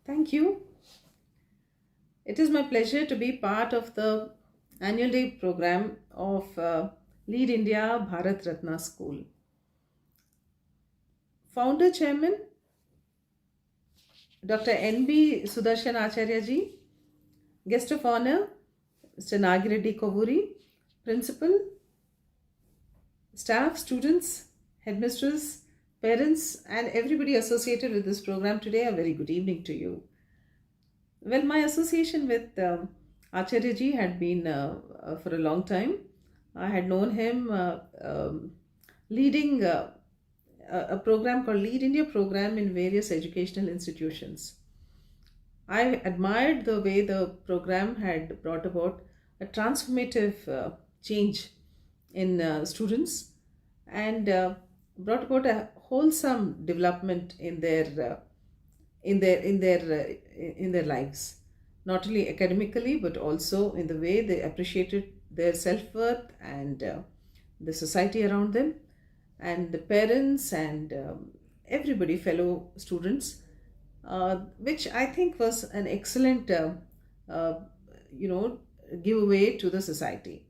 Thank you. It is my pleasure to be part of the annual day program of Lead India Bharat Ratna School. Founder Chairman Dr. N.B. Sudershan Acharyaji, Guest of Honor Mr. Nagireddy Kovuri, Principal, staff, students, headmistress, parents, and everybody associated with this program today, a very good evening to you. Well, my association with Acharya had been for a long time. I had known him leading a program called Lead India program in various educational institutions. I admired the way the program had brought about a transformative change in students and brought about a wholesome development in their lives, not only academically but also in the way they appreciated their self-worth and the society around them and the parents and everybody, fellow students, which I think was an excellent uh, you know giveaway to the society.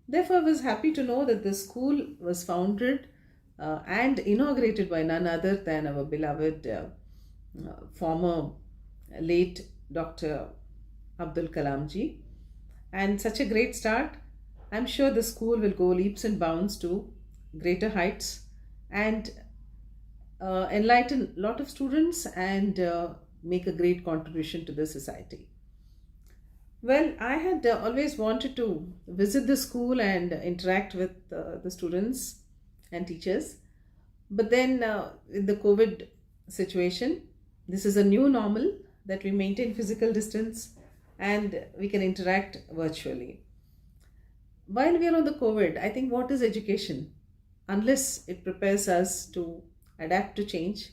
Therefore, I was happy to know that the school was founded and inaugurated by none other than our beloved former late Dr. Abdul Kalam ji. And such a great start. I'm sure the school will go leaps and bounds to greater heights and enlighten a lot of students and make a great contribution to the society. Well, I had always wanted to visit the school and interact with the students and teachers. But then, in the COVID situation, this is a new normal that we maintain physical distance and we can interact virtually. While we are on the COVID, I think what is education? Unless it prepares us to adapt to change,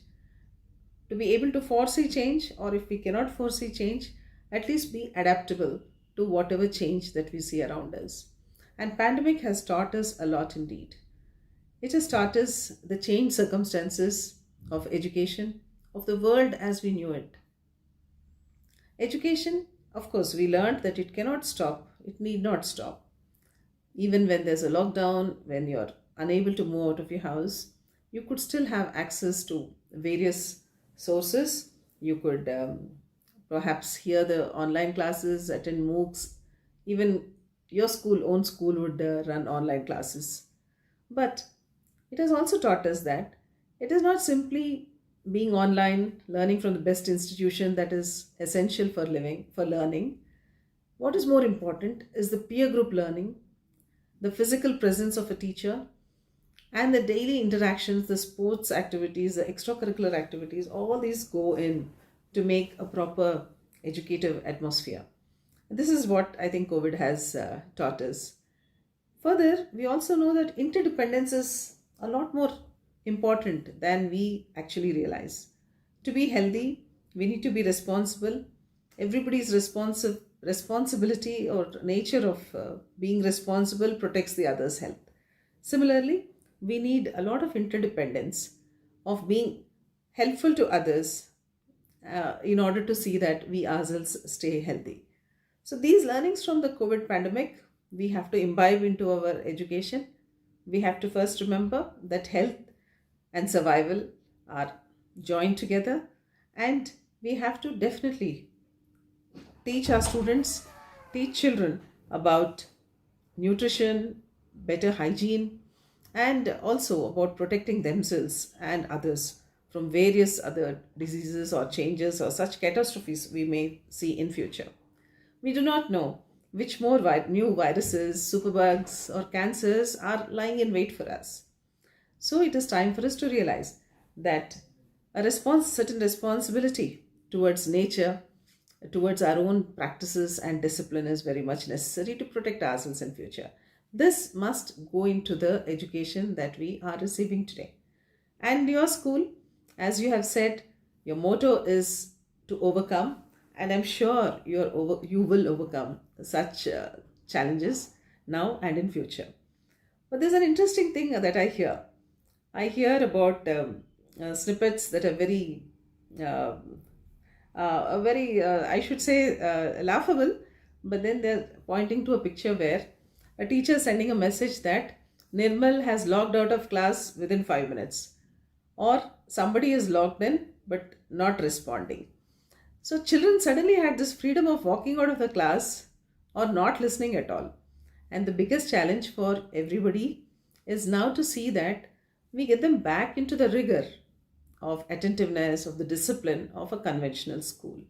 to be able to foresee change, or if we cannot foresee change, at least be adaptable to whatever change that we see around us. And pandemic has taught us a lot indeed. It has taught us the changed circumstances of education, of the world as we knew it. Education, of course, we learned that it cannot stop, it need not stop. Even when there's a lockdown, when you're unable to move out of your house, you could still have access to various sources. You could perhaps hear the online classes, attend MOOCs, even your own school would run online classes. But it has also taught us that it is not simply being online, learning from the best institution that is essential for learning. What is more important is the peer group learning, the physical presence of a teacher, and the daily interactions, the sports activities, the extracurricular activities, all these go in to make a proper educative atmosphere. This is what I think COVID has taught us. Further, we also know that interdependence is a lot more important than we actually realize. To be healthy, we need to be responsible. Everybody's responsibility or nature of being responsible protects the other's health. Similarly, we need a lot of interdependence of being helpful to others in order to see that we ourselves stay healthy. So these learnings from the COVID pandemic, we have to imbibe into our education. We have to first remember that health and survival are joined together, and we have to definitely teach our students, teach children about nutrition, better hygiene, and also about protecting themselves and others from various other diseases or changes or such catastrophes we may see in future. We do not know which more new viruses, superbugs, or cancers are lying in wait for us. So it is time for us to realize that certain responsibility towards nature, towards our own practices and discipline is very much necessary to protect ourselves in future. This must go into the education that we are receiving today. And your school, as you have said, your motto is to overcome, and I'm sure you will overcome such challenges now and in future. But there's an interesting thing that I hear. I hear about snippets that are very uh, a very, I should say, laughable, but then they're pointing to a picture where a teacher is sending a message that Nirmal has logged out of class within 5 minutes, or somebody is logged in but not responding. So children suddenly had this freedom of walking out of the class or not listening at all. And the biggest challenge for everybody is now to see that we get them back into the rigor of attentiveness, of the discipline of a conventional school.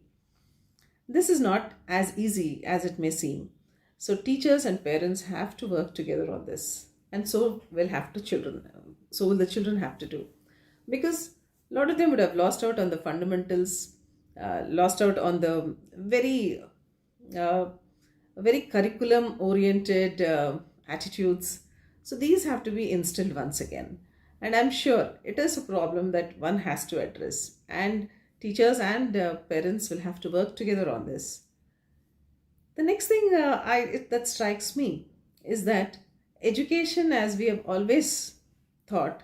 This is not as easy as it may seem. So teachers and parents have to work together on this. And so will the children have to do. Because a lot of them would have lost out on the fundamentals, lost out on the uh, very curriculum oriented attitudes. So these have to be instilled once again. And I'm sure it is a problem that one has to address. And teachers and parents will have to work together on this. The next thing that strikes me is that education, as we have always thought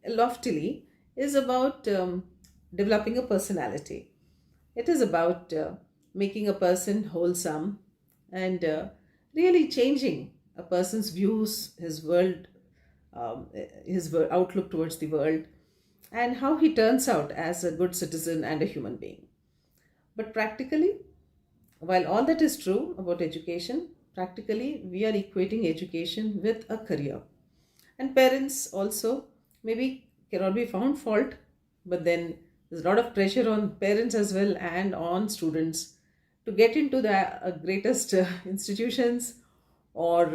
loftily, is about developing a personality. It is about making a person wholesome and really changing a person's views, um, outlook towards the world, and how he turns out as a good citizen and a human being. But practically, while all that is true about education, practically we are equating education with a career. And parents also maybe cannot be found fault, but then there's a lot of pressure on parents as well and on students to get into the greatest institutions, or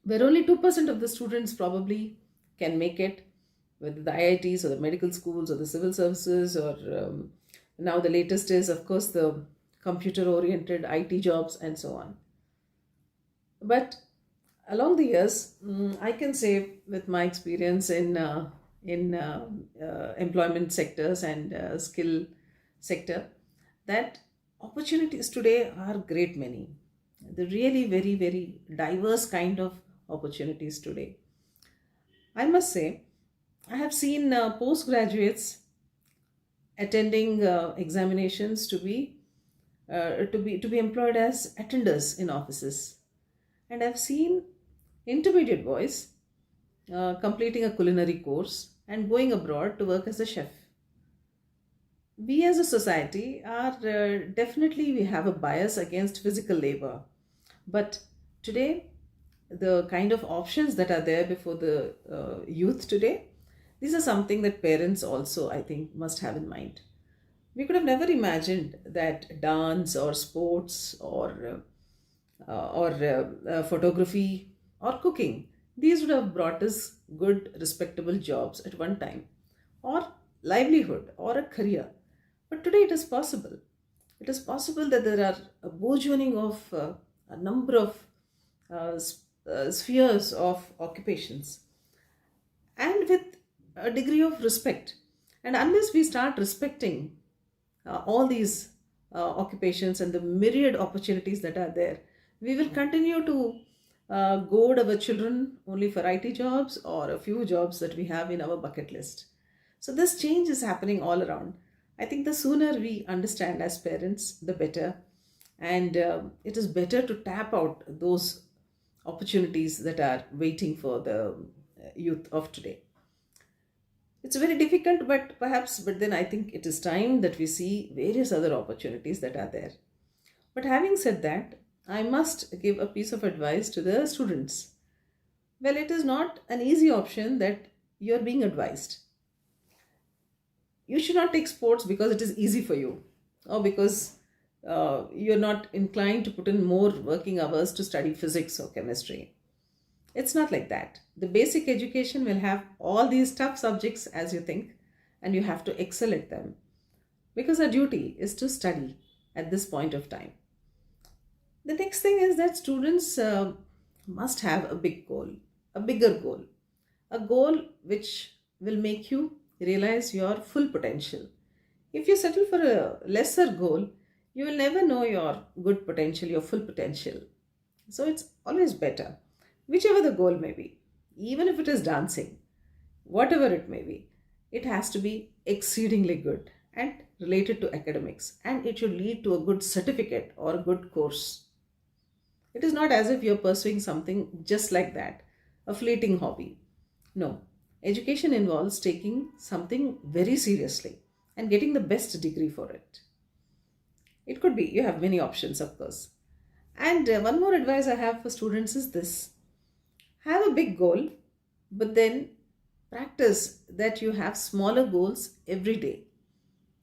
where only 2% of the students probably can make it, whether the IITs or the medical schools or the civil services, or now the latest is, of course, the computer oriented IT jobs and so on. But along the years, I can say with my experience in employment sectors and skill sector, that opportunities today are great many. The really very very diverse kind of opportunities today. I must say, I have seen postgraduates attending examinations to be employed as attenders in offices, and I've seen intermediate boys completing a culinary course and going abroad to work as a chef. We as a society are definitely, we have a bias against physical labor, but today the kind of options that are there before the youth today, these are something that parents also, I think, must have in mind. We could have never imagined that dance or sports or photography or cooking, these would have brought us good respectable jobs at one time, or livelihood or a career. But today it is possible. It is possible that there are a burgeoning of a number of spheres of occupations, and with a degree of respect. And unless we start respecting all these occupations and the myriad opportunities that are there, we will continue to goad our children only for IT jobs or a few jobs that we have in our bucket list. So this change is happening all around. I think the sooner we understand as parents, the better. And it is better to tap out those opportunities that are waiting for the youth of today. It's very difficult, but then I think it is time that we see various other opportunities that are there. But having said that, I must give a piece of advice to the students. Well, it is not an easy option that you're being advised. You should not take sports because it is easy for you, or because you're not inclined to put in more working hours to study physics or chemistry. It's not like that. The basic education will have all these tough subjects as you think, and you have to excel at them, because our duty is to study at this point of time. The next thing is that students must have a big goal, a bigger goal, a goal which will make you realize your full potential. If you settle for a lesser goal, you will never know your good potential, your full potential. So it's always better, whichever the goal may be, even if it is dancing, whatever it may be, it has to be exceedingly good. and related to academics, and it should lead to a good certificate or a good course. It is not as if you're pursuing something just like that, a fleeting hobby. No, education involves taking something very seriously and getting the best degree for it. It could be, you have many options, of course. And one more advice I have for students is this: have a big goal, but then practice that you have smaller goals every day.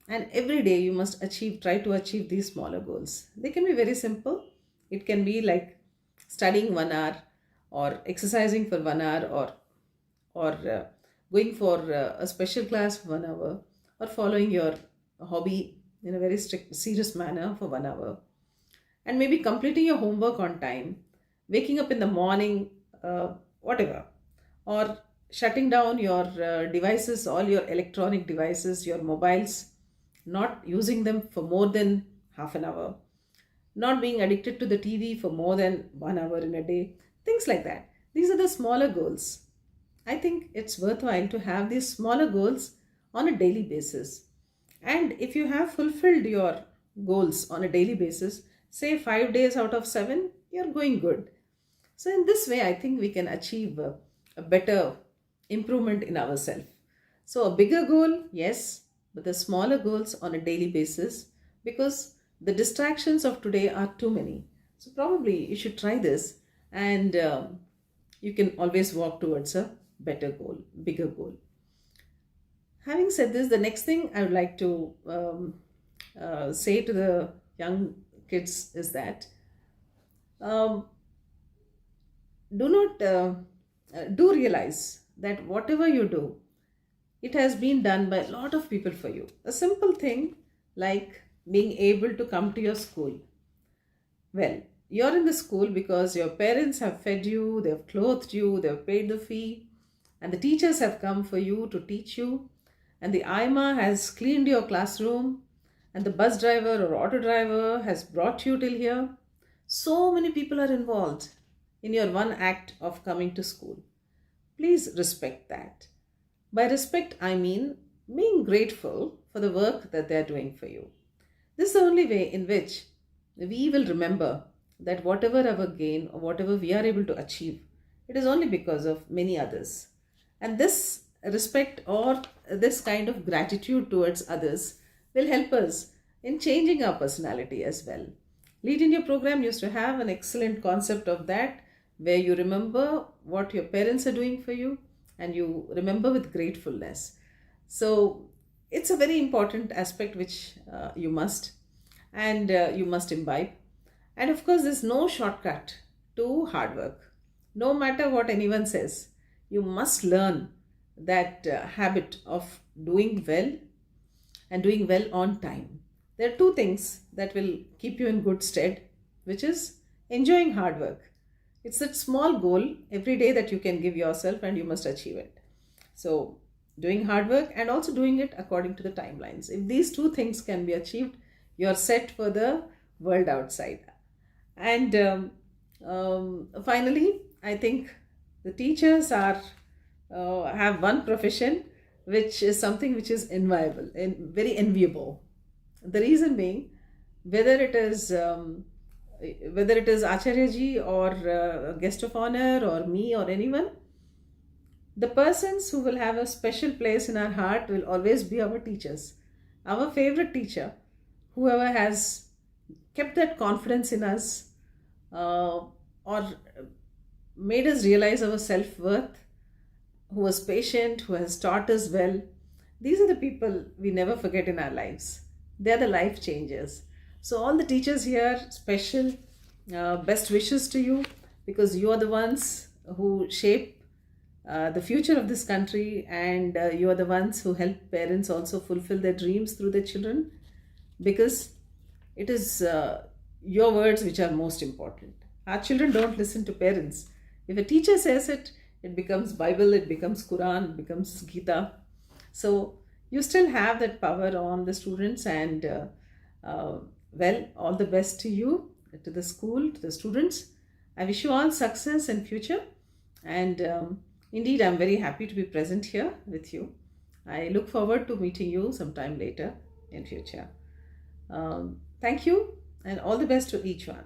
And every day you must try to achieve these smaller goals. They can be very simple. It can be like studying 1 hour, or exercising for 1 hour, or going for a special class for 1 hour, or following your hobby in a very strict, serious manner for 1 hour, and maybe completing your homework on time, waking up in the morning, whatever, or shutting down your devices, all your electronic devices, your mobiles, not using them for more than half an hour, not being addicted to the TV for more than 1 hour in a day, things like that. These are the smaller goals. I think it's worthwhile to have these smaller goals on a daily basis. And if you have fulfilled your goals on a daily basis, say 5 days out of 7, you're going good. So, in this way, I think we can achieve a better improvement in ourselves. So, a bigger goal, yes, but the smaller goals on a daily basis, because the distractions of today are too many. So, probably you should try this, and you can always walk towards a better goal, bigger goal. Having said this, the next thing I would like to say to the young kids is that um, do not do realize that whatever you do, it has been done by a lot of people for you. A simple thing like being able to come to your school. Well, you're in the school because your parents have fed you, they've clothed you, they've paid the fee, and the teachers have come for you to teach you, and the IMA has cleaned your classroom, and the bus driver or auto driver has brought you till here. So many people are involved in your one act of coming to school. Please respect that. By respect, I mean being grateful for the work that they are doing for you. This is the only way in which we will remember that whatever our gain or whatever we are able to achieve, it is only because of many others. And this respect or this kind of gratitude towards others will help us in changing our personality as well. Lead India program used to have an excellent concept of that, where you remember what your parents are doing for you and you remember with gratefulness. So it's a very important aspect which you must imbibe. And of course, there's no shortcut to hard work. No matter what anyone says, you must learn that habit of doing well and doing well on time. There are two things that will keep you in good stead, which is enjoying hard work. It's that small goal every day that you can give yourself and you must achieve it. So, doing hard work and also doing it according to the timelines. If these two things can be achieved, you're set for the world outside. And finally, I think the teachers are have one profession which is something which is enviable and very enviable. The reason being, whether it is Acharyaji or guest of honor or me or anyone, the persons who will have a special place in our heart will always be our teachers. Our favorite teacher, whoever has kept that confidence in us, or made us realize our self-worth, who was patient, who has taught us well. These are the people we never forget in our lives. They are the life changers. So all the teachers here, special best wishes to you, because you are the ones who shape the future of this country, and you are the ones who help parents also fulfill their dreams through their children, because it is your words which are most important. Our children don't listen to parents. If a teacher says it, it becomes Bible, it becomes Quran, it becomes Gita. So you still have that power on the students, and well, all the best to you, to the school, to the students. I wish you all success in future, and indeed I'm very happy to be present here with you. I look forward to meeting you sometime later. in future. Thank you and all the best to each one.